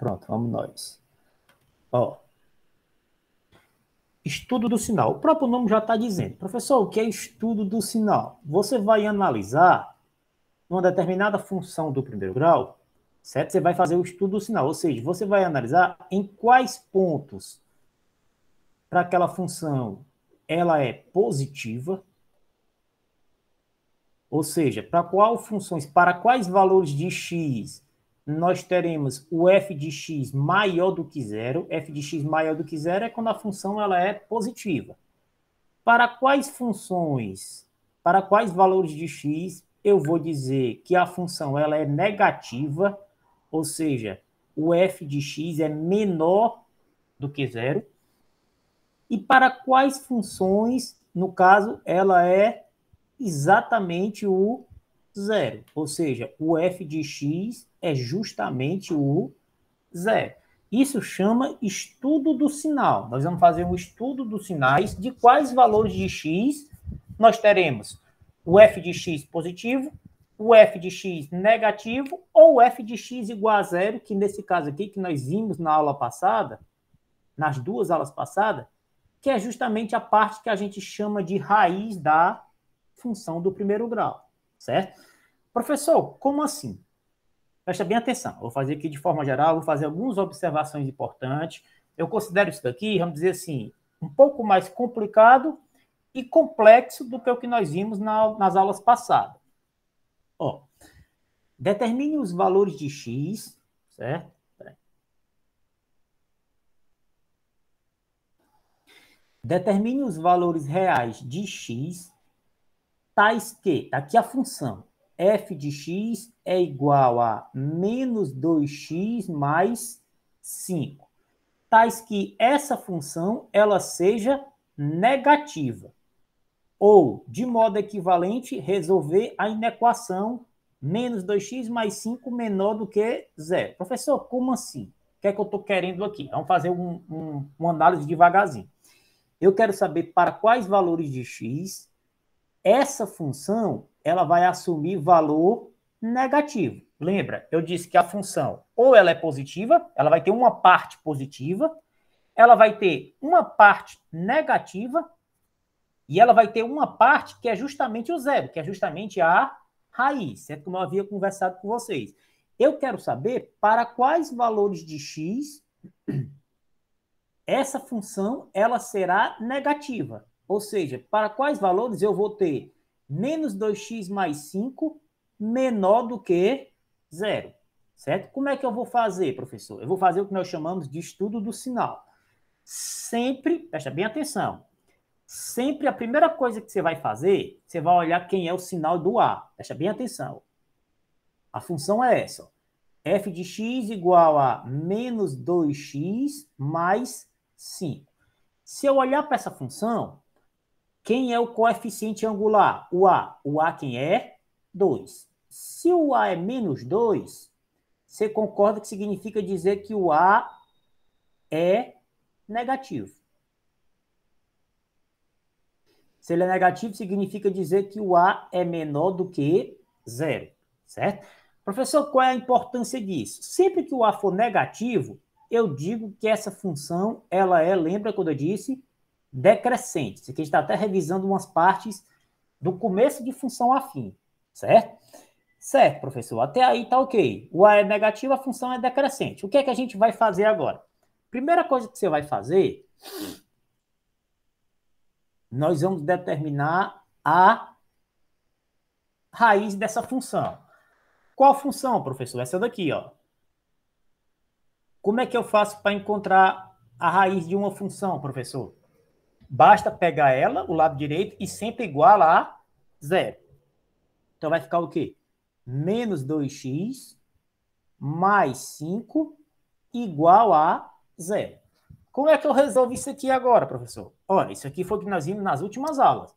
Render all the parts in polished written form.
Pronto, vamos nós. Ó, estudo do sinal. O próprio nome já está dizendo. Professor, o que é estudo do sinal? Você vai analisar uma determinada função do primeiro grau, certo? Você vai fazer o estudo do sinal, ou seja, você vai analisar em quais pontos para aquela função ela é positiva, ou seja, para quais valores de x nós teremos o f de x maior do que zero. F de x maior do que zero é quando a função ela é positiva. Para quais funções, para quais valores de x eu vou dizer que a função ela é negativa, ou seja, o f de x é menor do que zero. E para quais funções, no caso, ela é exatamente o zero. Ou seja, o f de x é justamente o zero. Isso chama estudo do sinal. Nós vamos fazer um estudo dos sinais de quais valores de x nós teremos o f de x positivo, o f de x negativo ou o f de x igual a zero, que nesse caso aqui que nós vimos na aula passada, nas duas aulas passadas, que é justamente a parte que a gente chama de raiz da função do primeiro grau, certo? Professor, como assim? Presta bem atenção, vou fazer aqui de forma geral, vou fazer algumas observações importantes. Eu considero isso daqui, vamos dizer assim, um pouco mais complicado e complexo do que o que nós vimos nas aulas passadas. Ó, determine os valores de x, certo? Determine os valores reais de x, tais que, tá aqui a função, f de x é igual a menos 2x mais 5. Tais que essa função ela seja negativa. Ou, de modo equivalente, resolver a inequação menos 2x mais 5 menor do que zero. Professor, como assim? O que é que eu estou querendo aqui? Vamos fazer uma análise devagarzinho. Eu quero saber para quais valores de x essa função ela vai assumir valor negativo. Lembra, eu disse que a função ou ela é positiva, ela vai ter uma parte positiva, ela vai ter uma parte negativa e ela vai ter uma parte que é justamente o zero, que é justamente a raiz, certo? Como eu havia conversado com vocês. Eu quero saber para quais valores de x essa função ela será negativa. Ou seja, para quais valores eu vou ter menos 2x mais 5 menor do que zero. Certo? Como é que eu vou fazer, professor? Eu vou fazer o que nós chamamos de estudo do sinal. Sempre, presta bem atenção, sempre a primeira coisa que você vai fazer, você vai olhar quem é o sinal do A. Presta bem atenção. A função é essa. F de x igual a menos 2x mais 5. Se eu olhar para essa função, quem é o coeficiente angular? O A. O A quem é? 2. Se o A é menos 2, você concorda que significa dizer que o A é negativo. Se ele é negativo, significa dizer que o A é menor do que zero, certo? Professor, qual é a importância disso? Sempre que o A for negativo, eu digo que essa função, ela é, lembra quando eu disse, decrescente. Isso aqui a gente está até revisando umas partes do começo de função afim, certo? Certo, professor, até aí tá ok. O A é negativo, a função é decrescente. O que é que a gente vai fazer agora? Primeira coisa que você vai fazer, nós vamos determinar a raiz dessa função. Qual função, professor? Essa daqui, ó. Como é que eu faço para encontrar a raiz de uma função, professor? Basta pegar ela, o lado direito, e sempre igual a zero. Então vai ficar o quê? Menos 2x mais 5 igual a zero. Como é que eu resolvo isso aqui agora, professor? Olha, isso aqui foi o que nós vimos nas últimas aulas.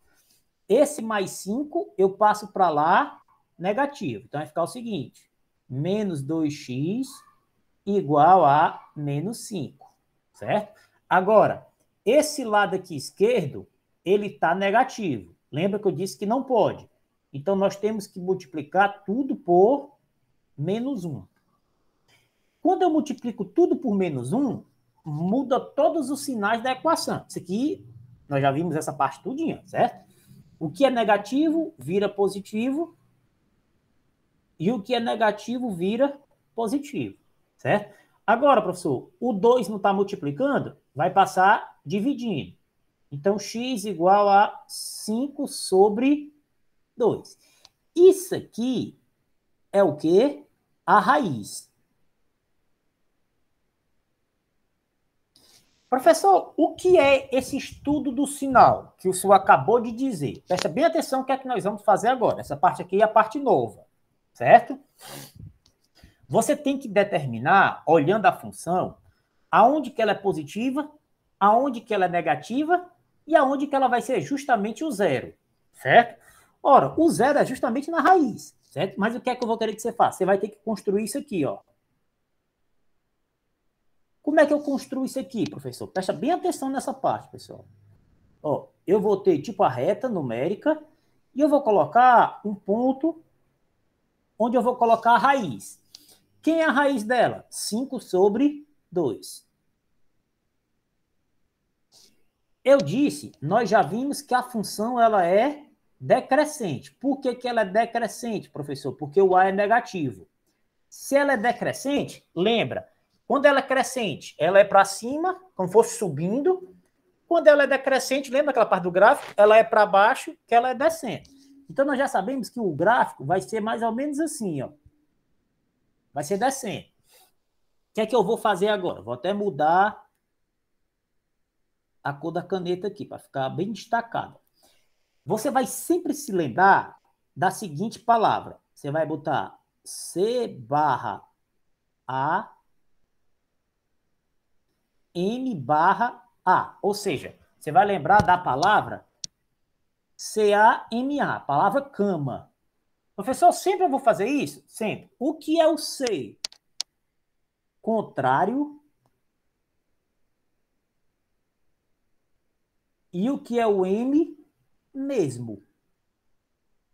Esse mais 5 eu passo para lá negativo. Então vai ficar o seguinte, menos 2x igual a menos 5, certo? Agora, esse lado aqui esquerdo, ele está negativo. Lembra que eu disse que não pode. Então, nós temos que multiplicar tudo por menos 1. Quando eu multiplico tudo por menos 1, muda todos os sinais da equação. Isso aqui, nós já vimos essa parte tudinha, certo? O que é negativo vira positivo e o que é negativo vira positivo, certo? Agora, professor, o 2 não está multiplicando, vai passar dividindo. Então, x igual a 5 sobre 2. Isso aqui é o quê? A raiz. Professor, o que é esse estudo do sinal que o senhor acabou de dizer? Presta bem atenção no que é que nós vamos fazer agora. Essa parte aqui é a parte nova, certo? Você tem que determinar, olhando a função, aonde que ela é positiva, aonde que ela é negativa e aonde que ela vai ser justamente o zero, certo? Ora, o zero é justamente na raiz, certo? Mas o que é que eu vou querer que você faça? Você vai ter que construir isso aqui, ó. Como é que eu construo isso aqui, professor? Presta bem atenção nessa parte, pessoal. Ó, eu vou ter tipo a reta numérica e eu vou colocar um ponto onde eu vou colocar a raiz. Quem é a raiz dela? 5 sobre 2. Eu disse, nós já vimos que a função ela é decrescente. Por que, que ela é decrescente, professor? Porque o A é negativo. Se ela é decrescente, lembra, quando ela é crescente, ela é para cima, como fosse subindo. Quando ela é decrescente, lembra aquela parte do gráfico? Ela é para baixo, que ela é descendo. Então, nós já sabemos que o gráfico vai ser mais ou menos assim, ó. Vai ser descendo. O que é que eu vou fazer agora? Vou até mudar a cor da caneta aqui, para ficar bem destacada. Você vai sempre se lembrar da seguinte palavra. Você vai botar C barra A, M barra A. Ou seja, você vai lembrar da palavra C-A-M-A, palavra cama. Professor, sempre eu vou fazer isso? Sempre. O que é o C? Contrário. E o que é o M? Mesmo.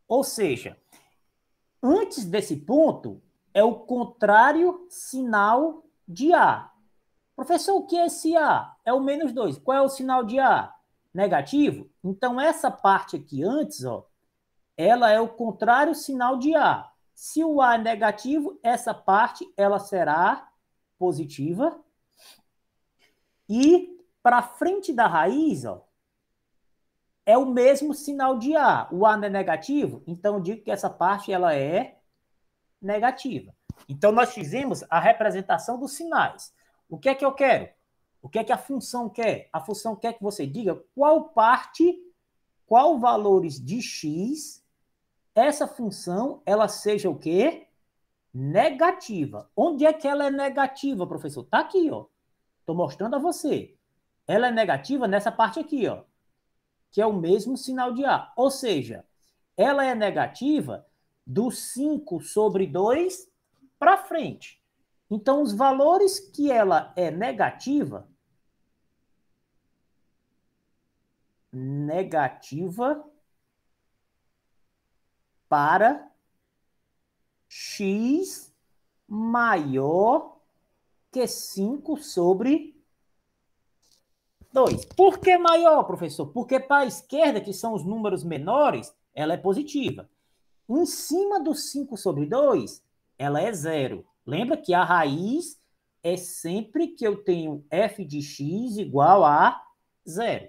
Ou seja, antes desse ponto, é o contrário sinal de A. Professor, o que é esse A? É o menos 2. Qual é o sinal de A? Negativo? Então, essa parte aqui antes, ó, ela é o contrário sinal de A. Se o A é negativo, essa parte ela será positiva. E para frente da raiz, ó, é o mesmo sinal de A. O A não é negativo, então eu digo que essa parte ela é negativa. Então nós fizemos a representação dos sinais. O que é que eu quero? O que é que a função quer? A função quer que você diga qual parte, qual valores de x essa função ela seja o quê? Negativa. Onde é que ela é negativa, professor? Tá aqui, ó. Estou mostrando a você. Ela é negativa nessa parte aqui, ó, que é o mesmo sinal de A. Ou seja, ela é negativa do 5 sobre 2 para frente. Então, os valores que ela é negativa para x maior que 5 sobre 2. Por que maior, professor? Porque para a esquerda, que são os números menores, ela é positiva. Em cima do 5 sobre 2, ela é zero. Lembra que a raiz é sempre que eu tenho f de x igual a zero.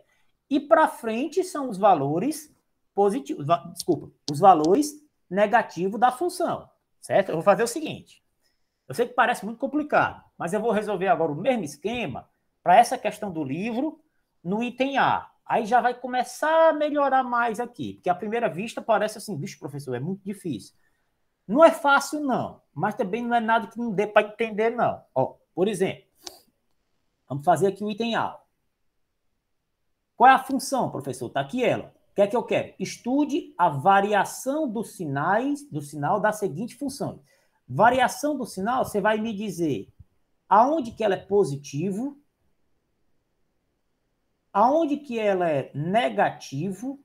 E para frente são os valores positivos, desculpa, os valores negativos da função, certo? Eu vou fazer o seguinte. Eu sei que parece muito complicado, mas eu vou resolver agora o mesmo esquema para essa questão do livro no item A. Aí já vai começar a melhorar mais aqui, porque à primeira vista parece assim, bicho, professor, é muito difícil. Não é fácil, não, mas também não é nada que não dê para entender, não. Ó, por exemplo, vamos fazer aqui o item A. Qual é a função, professor? Está aqui ela. O que é que eu quero? Estude a variação dos sinais, do sinal da seguinte função. Variação do sinal, você vai me dizer aonde que ela é positivo, aonde que ela é negativo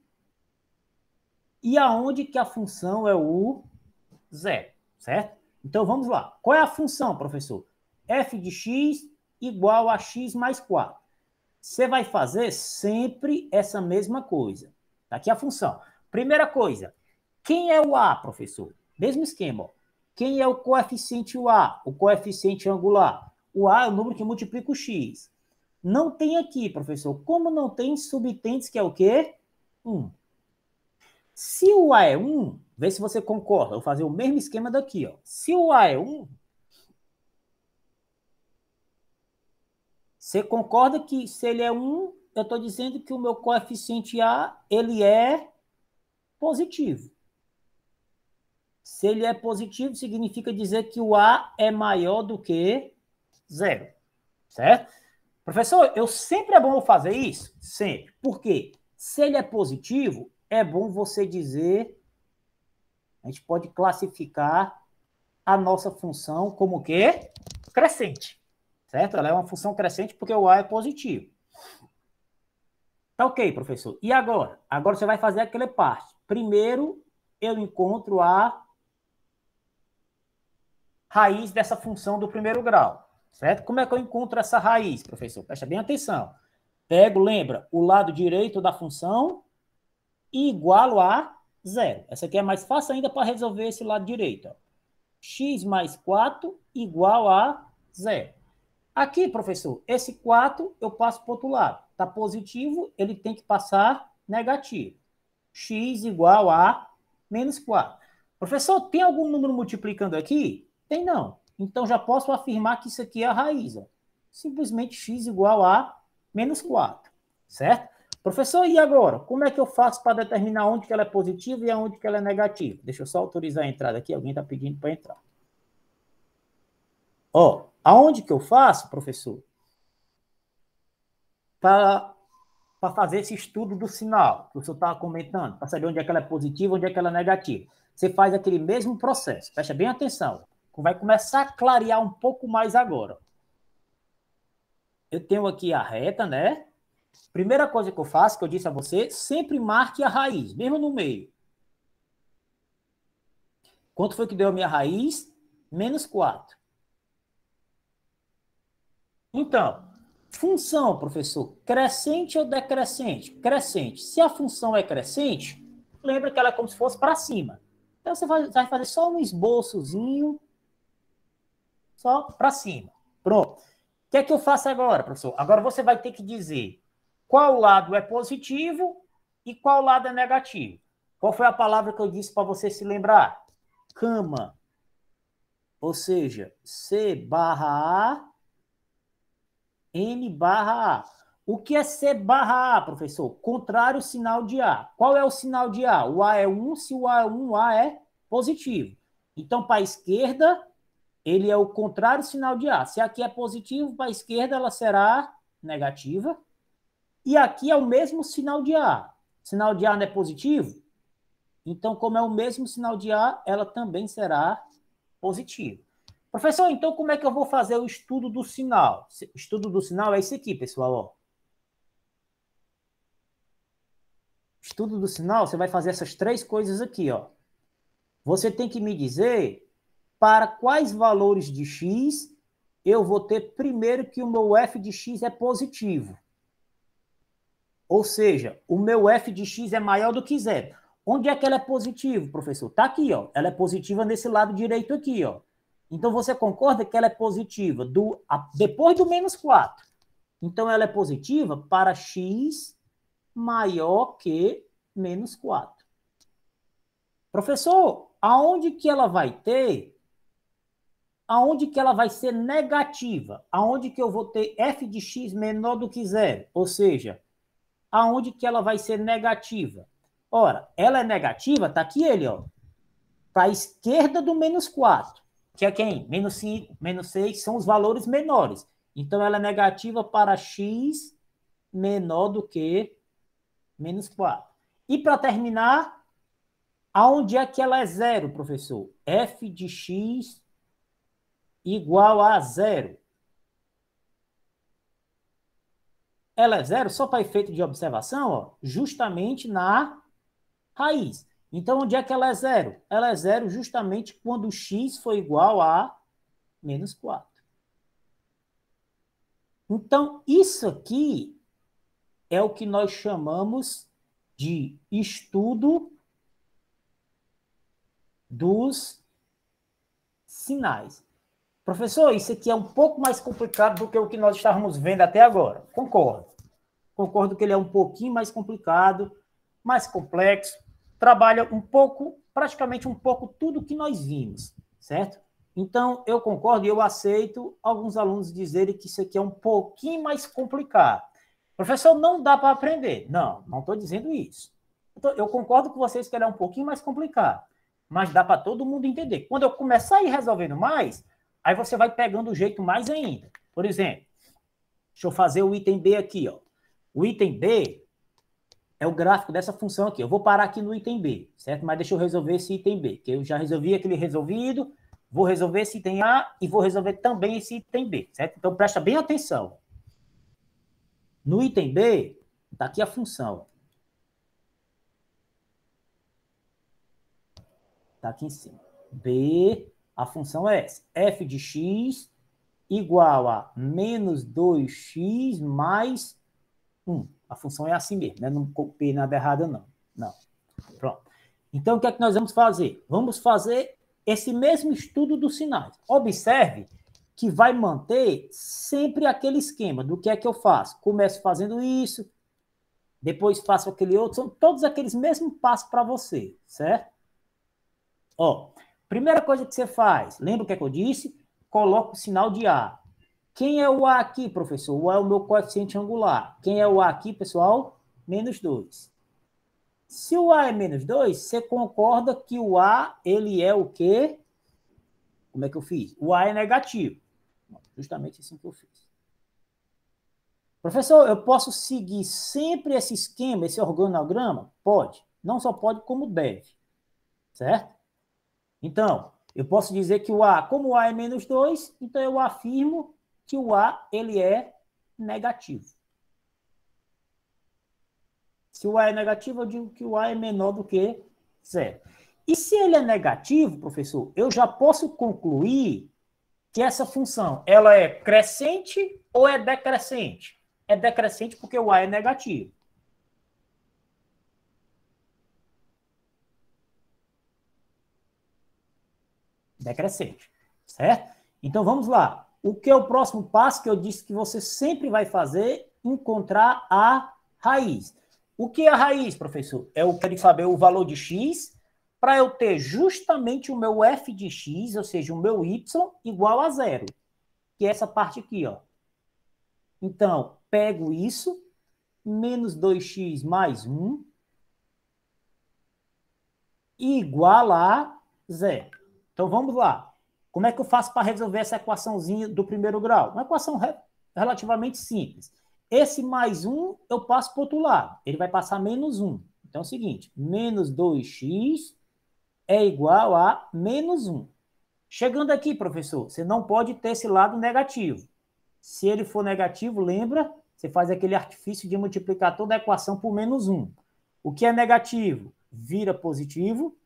e aonde que a função é o zero, certo? Então vamos lá. Qual é a função, professor? f de x igual a x mais 4. Você vai fazer sempre essa mesma coisa. Tá aqui a função. Primeira coisa, quem é o a, professor? Mesmo esquema. Ó. Quem é o coeficiente a? O coeficiente angular. O a é o número que multiplica o x. Não tem aqui, professor. Como não tem subtentes, que é o quê? 1. Se o a é 1, vê se você concorda. Eu vou fazer o mesmo esquema daqui. Ó. Se o a é 1, você concorda que se ele é 1, eu estou dizendo que o meu coeficiente a ele é positivo. Se ele é positivo, significa dizer que o a é maior do que 0. Certo? Professor, sempre é bom fazer isso? Sempre. Por quê? Se ele é positivo, é bom você dizer, a gente pode classificar a nossa função como o quê? Crescente. Certo? Ela é uma função crescente porque o a é positivo. Tá ok, professor. E agora? Agora você vai fazer aquela parte. Primeiro, eu encontro a raiz dessa função do primeiro grau. Certo? Como é que eu encontro essa raiz, professor? Presta bem atenção. Pego, lembra, o lado direito da função e igualo a 0. Essa aqui é mais fácil ainda para resolver esse lado direito. Ó. X mais 4 igual a 0. Aqui, professor, esse 4 eu passo para o outro lado. Está positivo, ele tem que passar negativo. X igual a menos 4. Professor, tem algum número multiplicando aqui? Tem não. Então já posso afirmar que isso aqui é a raiz. Ó. Simplesmente x igual a menos 4. Certo? Professor, e agora? Como é que eu faço para determinar onde que ela é positiva e aonde que ela é negativa? Deixa eu só autorizar a entrada aqui. Alguém está pedindo para entrar. Ó, aonde que eu faço, professor? Para fazer esse estudo do sinal que o senhor estava comentando, para saber onde é que ela é positiva, onde é que ela é negativa. Você faz aquele mesmo processo. Presta bem atenção. Vai começar a clarear um pouco mais agora. Eu tenho aqui a reta, né? Primeira coisa que eu faço, que eu disse a você, sempre marque a raiz, mesmo no meio. Quanto foi que deu a minha raiz? Menos 4. Então, função, professor, crescente ou decrescente? Crescente. Se a função é crescente, lembra que ela é como se fosse para cima. Então, você vai fazer só um esboçozinho, só para cima. Pronto. O que é que eu faço agora, professor? Agora você vai ter que dizer qual lado é positivo e qual lado é negativo. Qual foi a palavra que eu disse para você se lembrar? Cama. Ou seja, C barra A, M barra A. O que é C barra A, professor? Contrário sinal de A. Qual é o sinal de A? O A é 1, se o A é 1, o A é positivo. Então, para a esquerda, ele é o contrário sinal de A. Se aqui é positivo, para a esquerda ela será negativa. E aqui é o mesmo sinal de A. Sinal de A não é positivo? Então, como é o mesmo sinal de A, ela também será positiva. Professor, então como é que eu vou fazer o estudo do sinal? O estudo do sinal é esse aqui, pessoal. Ó. Estudo do sinal, você vai fazer essas três coisas aqui. Ó. Você tem que me dizer para quais valores de x eu vou ter primeiro que o meu f de x é positivo. Ou seja, o meu f de x é maior do que zero. Onde é que ela é positiva, professor? Está aqui, ó. Ela é positiva nesse lado direito aqui, ó. Então, você concorda que ela é positiva depois do menos 4. Então, ela é positiva para x maior que menos 4. Professor, aonde que ela vai ter? Aonde que ela vai ser negativa? Aonde que eu vou ter f de x menor do que zero? Ou seja, aonde que ela vai ser negativa? Ora, ela é negativa, tá aqui ele, ó. Para a esquerda do menos 4. Que é quem? Menos 5, menos 6 são os valores menores. Então, ela é negativa para x menor do que menos 4. E para terminar, aonde é que ela é zero, professor? F de x igual a zero. Ela é zero só para efeito de observação, ó, justamente na raiz. Então, onde é que ela é zero? Ela é zero justamente quando x for igual a menos 4. Então, isso aqui é o que nós chamamos de estudo dos sinais. Professor, isso aqui é um pouco mais complicado do que o que nós estávamos vendo até agora. Concordo. Concordo que ele é um pouquinho mais complicado, mais complexo, trabalha um pouco, praticamente um pouco tudo que nós vimos, certo? Então, eu concordo e eu aceito alguns alunos dizerem que isso aqui é um pouquinho mais complicado. Professor, não dá para aprender. Não, não estou dizendo isso. Eu concordo com vocês que ele é um pouquinho mais complicado, mas dá para todo mundo entender. Quando eu começar a ir resolvendo mais, aí você vai pegando o jeito mais ainda. Por exemplo, deixa eu fazer o item B aqui, ó. O item B é o gráfico dessa função aqui. Eu vou parar aqui no item B, certo? Mas deixa eu resolver esse item B, que eu já resolvi aquele resolvido, vou resolver esse item A e vou resolver também esse item B, certo? Então, presta bem atenção. No item B, está aqui a função. Está aqui em cima. B, a função é essa. F de x igual a menos 2x mais 1. A função é assim mesmo, né? Não copiei nada errado, não. Não. Pronto. Então, o que é que nós vamos fazer? Vamos fazer esse mesmo estudo dos sinais. Observe que vai manter sempre aquele esquema do que é que eu faço. Começo fazendo isso, depois faço aquele outro. São todos aqueles mesmos passos para você, certo? Ó, primeira coisa que você faz, lembra o que é que eu disse? Coloca o sinal de A. Quem é o A aqui, professor? O A é o meu coeficiente angular. Quem é o A aqui, pessoal? Menos 2. Se o A é menos 2, você concorda que o A, ele é o quê? Como é que eu fiz? O A é negativo. Justamente assim que eu fiz. Professor, eu posso seguir sempre esse esquema, esse organograma? Pode. Não só pode, como deve. Certo? Então, eu posso dizer que o A, como o A é menos 2, então eu afirmo que o A, ele é negativo. Se o A é negativo, eu digo que o A é menor do que zero. E se ele é negativo, professor, eu já posso concluir que essa função ela é crescente ou é decrescente? É decrescente porque o A é negativo. Decrescente, certo? Então vamos lá. O que é o próximo passo que eu disse que você sempre vai fazer? Encontrar a raiz. O que é a raiz, professor? Eu quero saber o valor de x para eu ter justamente o meu f de x, ou seja, o meu y, igual a zero. Que é essa parte aqui, ó. Então, pego isso, menos 2x mais 1, igual a zero. Então, vamos lá. Como é que eu faço para resolver essa equaçãozinha do primeiro grau? Uma equação relativamente simples. Esse mais 1 eu passo para o outro lado. Ele vai passar menos 1. Então é o seguinte, menos 2x é igual a menos 1. Chegando aqui, professor, você não pode ter esse lado negativo. Se ele for negativo, lembra? Você faz aquele artifício de multiplicar toda a equação por menos 1. O que é negativo vira positivo.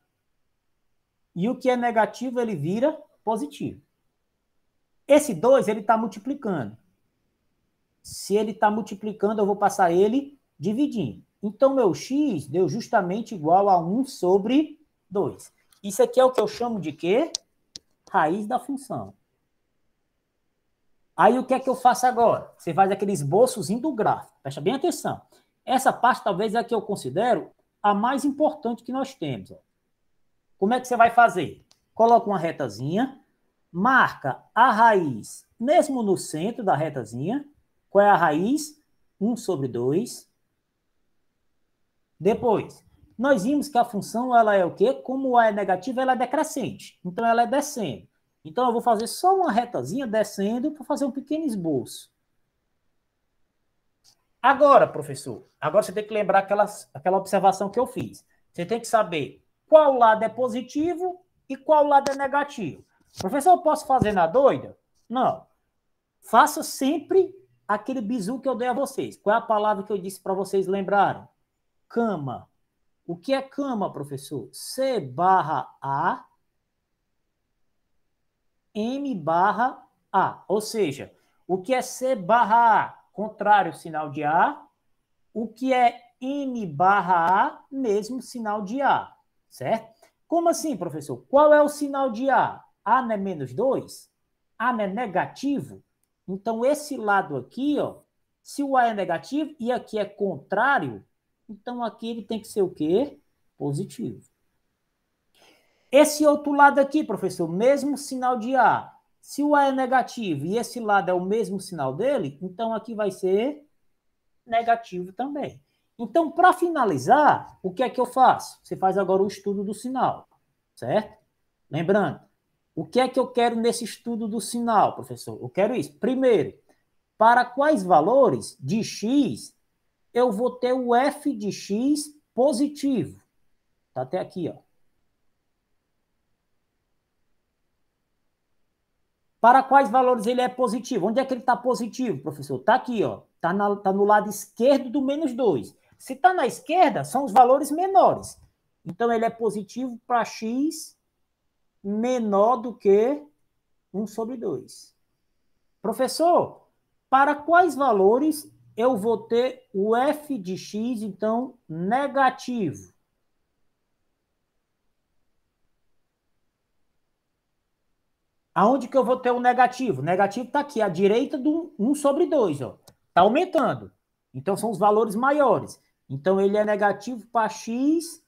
E o que é negativo, ele vira positivo. Esse 2, ele está multiplicando. Se ele está multiplicando, eu vou passar ele dividindo. Então, meu x deu justamente igual a 1 sobre 2. Isso aqui é o que eu chamo de quê? Raiz da função. Aí, o que é que eu faço agora? Você faz aquele esboçozinho do gráfico. Presta bem atenção. Essa parte, talvez, é a que eu considero a mais importante que nós temos. Ó. Como é que você vai fazer? Coloca uma retazinha, marca a raiz, mesmo no centro da retazinha. Qual é a raiz? 1 sobre 2. Depois, nós vimos que a função ela é o quê? Como A é negativa, ela é decrescente. Então, ela é descendo. Então, eu vou fazer só uma retazinha descendo para fazer um pequeno esboço. Agora, professor, agora você tem que lembrar aquela observação que eu fiz. Você tem que saber qual lado é positivo e qual lado é negativo. Professor, eu posso fazer na doida? Não. Faça sempre aquele bizu que eu dei a vocês. Qual é a palavra que eu disse para vocês lembrarem? Cama. O que é cama, professor? C barra A, M barra A. Ou seja, O que é C barra A? Contrário, sinal de A. O que é M barra A? Mesmo sinal de A, certo? Como assim, professor? Qual é o sinal de A? A não é menos 2? A não é negativo? Então, esse lado aqui, ó, se o A é negativo e aqui é contrário, então aqui ele tem que ser o quê? Positivo. Esse outro lado aqui, professor, mesmo sinal de A. Se o A é negativo e esse lado é o mesmo sinal dele, então aqui vai ser negativo também. Então, para finalizar, o que é que eu faço? Você faz agora o estudo do sinal, certo? Lembrando, o que é que eu quero nesse estudo do sinal, professor? Eu quero isso. Primeiro, para quais valores de x eu vou ter o f de x positivo? Tá até aqui, ó. Para quais valores ele é positivo? Onde é que ele está positivo, professor? Está aqui, ó. Está no lado esquerdo do menos 2. Se está na esquerda, são os valores menores. Então, ele é positivo para x menor do que 1 sobre 2. Professor, para quais valores eu vou ter o f de x, então, negativo? Aonde que eu vou ter o negativo? O negativo está aqui, à direita do 1 sobre 2, ó. Está aumentando. Então, são os valores maiores. Então, ele é negativo para x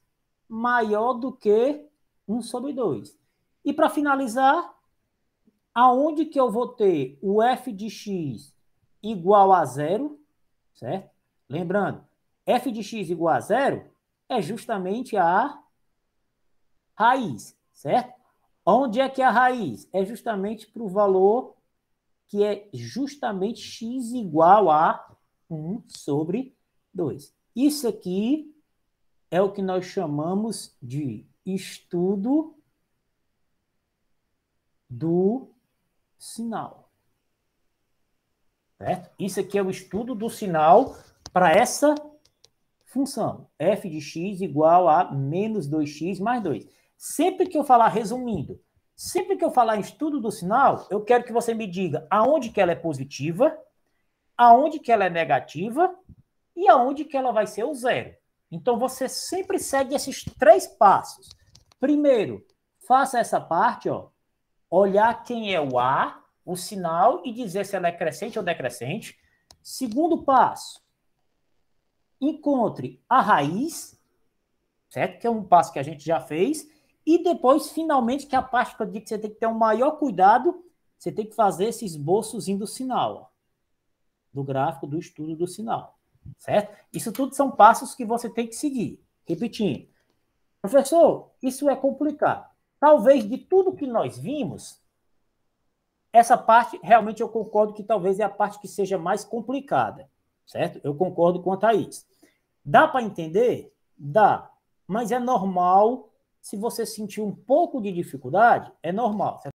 maior do que 1 sobre 2. E para finalizar, aonde que eu vou ter o f de x igual a zero, certo? Lembrando, f de x igual a zero é justamente a raiz, certo? Onde é que é a raiz? É justamente para o valor que é justamente x igual a 1 sobre 2. Isso aqui é o que nós chamamos de estudo do sinal. Certo? Isso aqui é o estudo do sinal para essa função. F de x igual a menos 2x mais 2. Sempre que eu falar, resumindo, sempre que eu falar em estudo do sinal, eu quero que você me diga aonde que ela é positiva, aonde que ela é negativa e aonde que ela vai ser o zero. Então, você sempre segue esses 3 passos. Primeiro, faça essa parte, ó, olhar quem é o A, o sinal, e dizer se ela é crescente ou decrescente. Segundo passo, encontre a raiz, certo? Que é um passo que a gente já fez. E depois, finalmente, que é a parte que eu digo que você tem que ter um maior cuidado, você tem que fazer esse esboçozinho do sinal, ó, do gráfico do estudo do sinal, certo? Isso tudo são passos que você tem que seguir. Repetindo. Professor, isso é complicado. Talvez de tudo que nós vimos, essa parte, realmente eu concordo que talvez é a parte que seja mais complicada, certo? Eu concordo quanto a isso. Dá para entender? Dá. Mas é normal, se você sentir um pouco de dificuldade, é normal.